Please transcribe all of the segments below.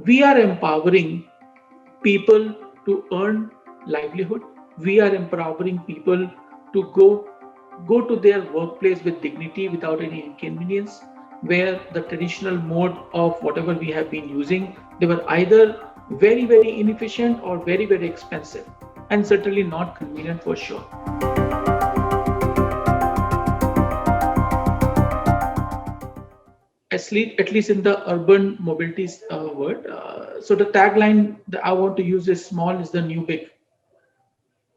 We are empowering people to earn livelihood. We are empowering people to go to their workplace with dignity without any inconvenience, where the traditional mode of whatever we have been using, they were either very inefficient or very expensive, and certainly not convenient for sure. At least in the urban mobility world. So the tagline that I want to use is small is the new big.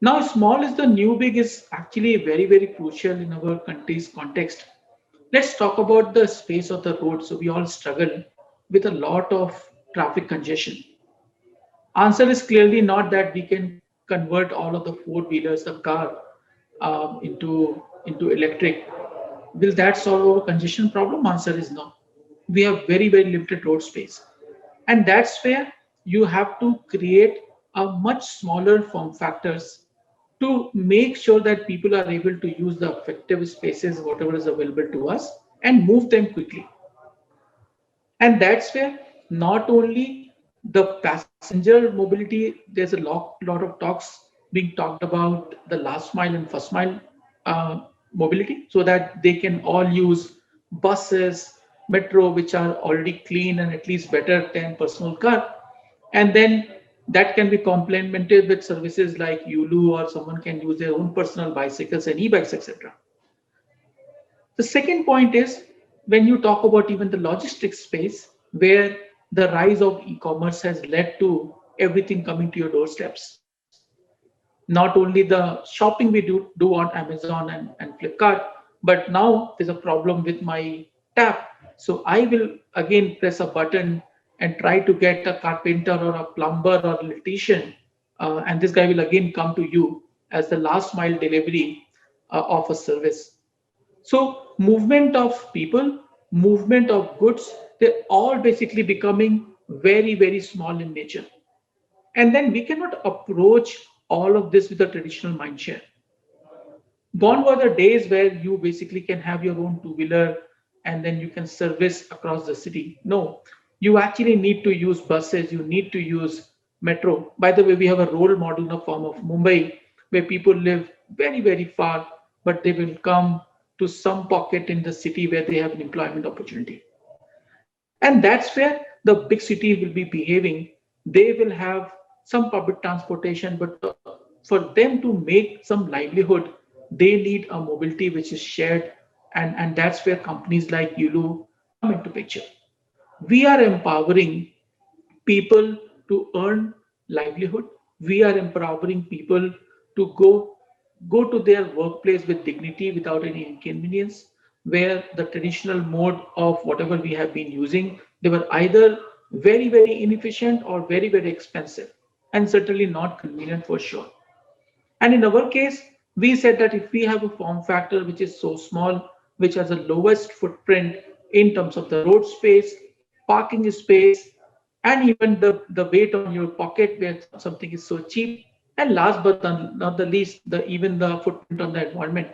Now, small is the new big is actually very crucial in our country's context. Let's talk about the space of the road. So we all struggle with a lot of traffic congestion. Answer is clearly not that we can convert all of the four wheelers, the car, into electric. Will that solve our congestion problem? Answer is no. We have very limited road space, and that's where you have to create a much smaller form factors to make sure that people are able to use the effective spaces, whatever is available to us, and move them quickly. And that's where not only the passenger mobility, there's a lot of talks being talked about the last mile and first mile mobility, so that they can all use buses, metro, which are already clean and at least better than personal car. And then that can be complemented with services like Yulu, or someone can use their own personal bicycles and e-bikes, etc. The second point is when you talk about even the logistics space, where the rise of e-commerce has led to everything coming to your doorsteps. Not only the shopping we do on Amazon and Flipkart, but now there's a problem with my tap. So I will again press a button and try to get a carpenter or a plumber or an electrician, and this guy will again come to you as the last mile delivery of a service. So movement of people, movement of goods, they're all basically becoming very small in nature. And then we cannot approach all of this with a traditional mindshare. Gone were the days where you basically can have your own two-wheeler and then you can service across the city. No, you actually need to use buses, you need to use metro. By the way, we have a role model in the form of Mumbai, where people live very far, but they will come to some pocket in the city where they have an employment opportunity. And that's where the big cities will be behaving. They will have some public transportation, but for them to make some livelihood, they need a mobility which is shared. And that's where companies like Yulu come into picture. We are empowering people to earn livelihood. We are empowering people to go to their workplace with dignity without any inconvenience, where the traditional mode of whatever we have been using, they were either very inefficient or very expensive, and certainly not convenient for sure. And in our case, we said that if we have a form factor which is so small, which has the lowest footprint in terms of the road space, parking space, and even the weight on your pocket where something is so cheap, and last but not the least, even the footprint on the environment.